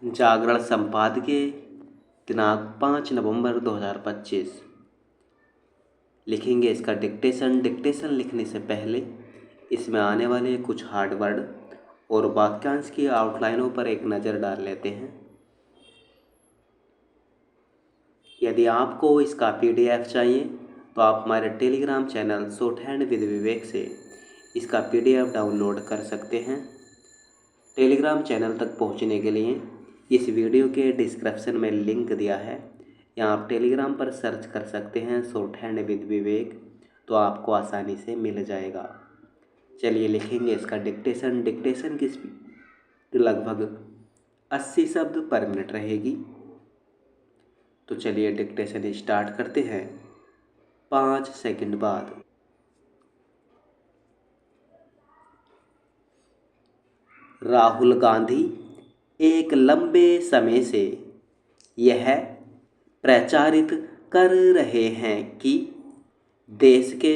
जागरण संपादकीय दिनांक 5 नवंबर 2025। लिखेंगे इसका डिक्टेशन लिखने से पहले इसमें आने वाले कुछ हार्ड वर्ड और वाक्यांश की आउटलाइनों पर एक नज़र डाल लेते हैं। यदि आपको इसका PDF चाहिए तो आप हमारे Telegram channel shorthand with Vivek से इसका PDF डाउनलोड कर सकते हैं। टेलीग्राम चैनल तक पहुंचने के लिए इस वीडियो के डिस्क्रिप्शन में लिंक दिया है, यहाँ आप टेलीग्राम पर सर्च कर सकते हैं शॉर्ट हैंड विद विवेक, तो आपको आसानी से मिल जाएगा। चलिए लिखेंगे इसका डिक्टेशन की स्पीड लगभग 80 शब्द पर मिनट रहेगी। तो चलिए डिक्टेशन स्टार्ट करते हैं 5 सेकंड बाद। राहुल गांधी एक लंबे समय से यह प्रचारित कर रहे हैं कि देश के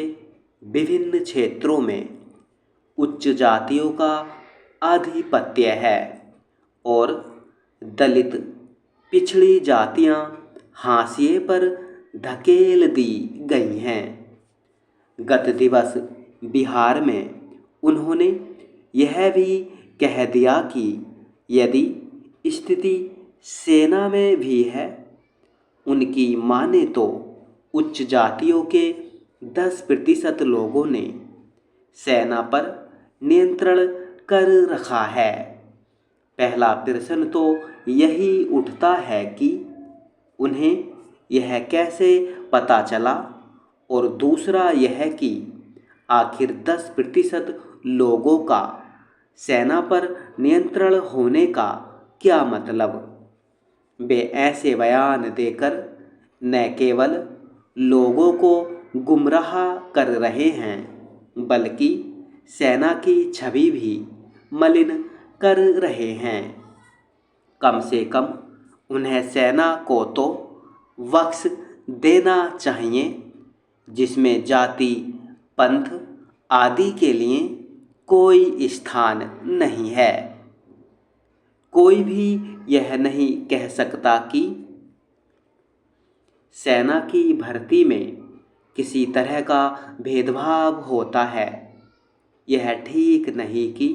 विभिन्न क्षेत्रों में उच्च जातियों का आधिपत्य है और दलित पिछड़ी जातियां हाशिए पर धकेल दी गई हैं। गत दिवस बिहार में उन्होंने यह भी कह दिया कि यदि स्थिति सेना में भी है, उनकी माने तो उच्च जातियों के 10% लोगों ने सेना पर नियंत्रण कर रखा है। पहला प्रश्न तो यही उठता है कि उन्हें यह कैसे पता चला, और दूसरा यह कि आखिर 10% लोगों का सेना पर नियंत्रण होने का क्या मतलब। वे ऐसे बयान देकर न केवल लोगों को गुमराह कर रहे हैं, बल्कि सेना की छवि भी मलिन कर रहे हैं। कम से कम उन्हें सेना को तो वक्स देना चाहिए जिसमें जाति, पंथ आदि के लिए कोई स्थान नहीं है। कोई भी यह नहीं कह सकता कि सेना की भर्ती में किसी तरह का भेदभाव होता है। यह ठीक नहीं कि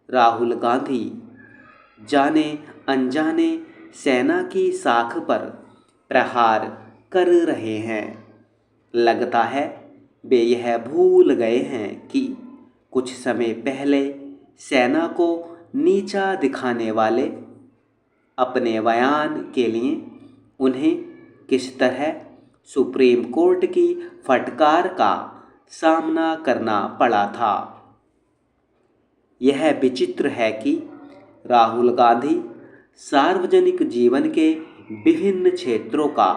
राहुल गांधी जाने अनजाने सेना की साख पर प्रहार कर रहे हैं। लगता है वे यह भूल गए हैं कि कुछ समय पहले सेना को नीचा दिखाने वाले अपने बयान के लिए उन्हें किस तरह सुप्रीम कोर्ट की फटकार का सामना करना पड़ा था। यह विचित्र है कि राहुल गांधी सार्वजनिक जीवन के विभिन्न क्षेत्रों का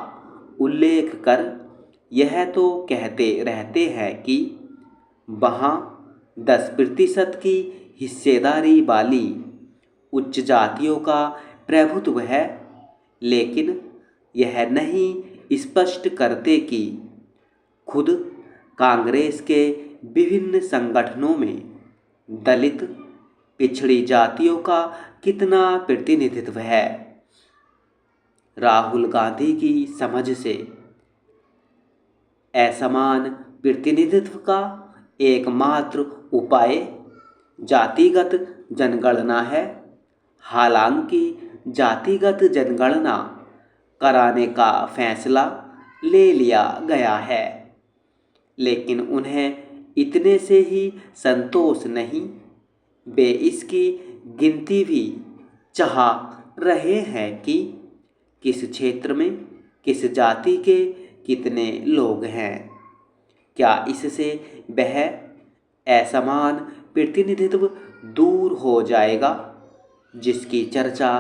उल्लेख कर यह तो कहते रहते हैं कि वहाँ 10% की हिस्सेदारी वाली उच्च जातियों का प्रभुत्व है, लेकिन यह नहीं स्पष्ट करते कि खुद कांग्रेस के विभिन्न संगठनों में दलित पिछड़ी जातियों का कितना प्रतिनिधित्व है। राहुल गांधी की समझ से असमान प्रतिनिधित्व का एकमात्र उपाय जातिगत जनगणना है। हालांकि जातिगत जनगणना कराने का फैसला ले लिया गया है, लेकिन उन्हें इतने से ही संतोष नहीं, वे इसकी गिनती भी चाह रहे हैं कि किस क्षेत्र में किस जाति के कितने लोग हैं। क्या इससे वह असमान प्रतिनिधित्व दूर हो जाएगा जिसकी चर्चा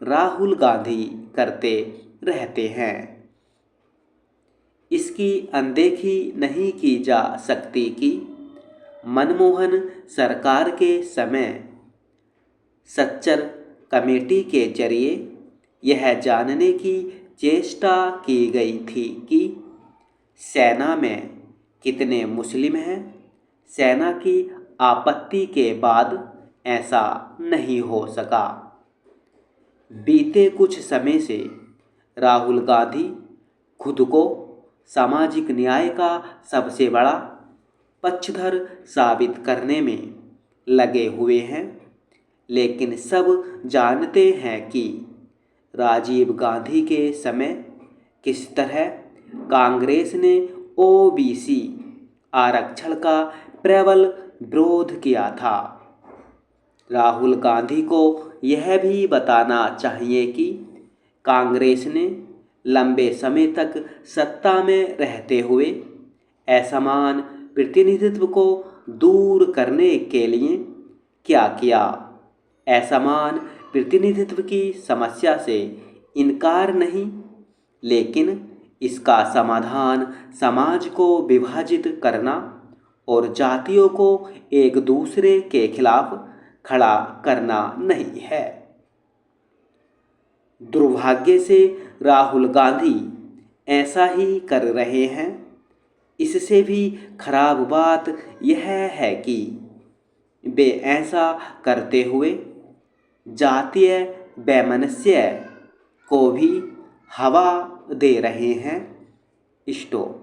राहुल गांधी करते रहते हैं। इसकी अनदेखी नहीं की जा सकती कि मनमोहन सरकार के समय सच्चर कमेटी के जरिए यह जानने की चेष्टा की गई थी कि सेना में कितने मुस्लिम हैं। सेना की आपत्ति के बाद ऐसा नहीं हो सका। बीते कुछ समय से राहुल गांधी खुद को सामाजिक न्याय का सबसे बड़ा पक्षधर साबित करने में लगे हुए हैं, लेकिन सब जानते हैं कि राजीव गांधी के समय किस तरह कांग्रेस ने ओबीसी आरक्षण का प्रबल विरोध किया था। राहुल गांधी को यह भी बताना चाहिए कि कांग्रेस ने लंबे समय तक सत्ता में रहते हुए असमान प्रतिनिधित्व को दूर करने के लिए क्या किया। असमान प्रतिनिधित्व की समस्या से इनकार नहीं, लेकिन इसका समाधान समाज को विभाजित करना और जातियों को एक दूसरे के खिलाफ खड़ा करना नहीं है। दुर्भाग्य से राहुल गांधी ऐसा ही कर रहे हैं। इससे भी खराब बात यह है कि वे ऐसा करते हुए जातीय वैमनस्य को भी हवा दे रहे हैं। स्टॉप।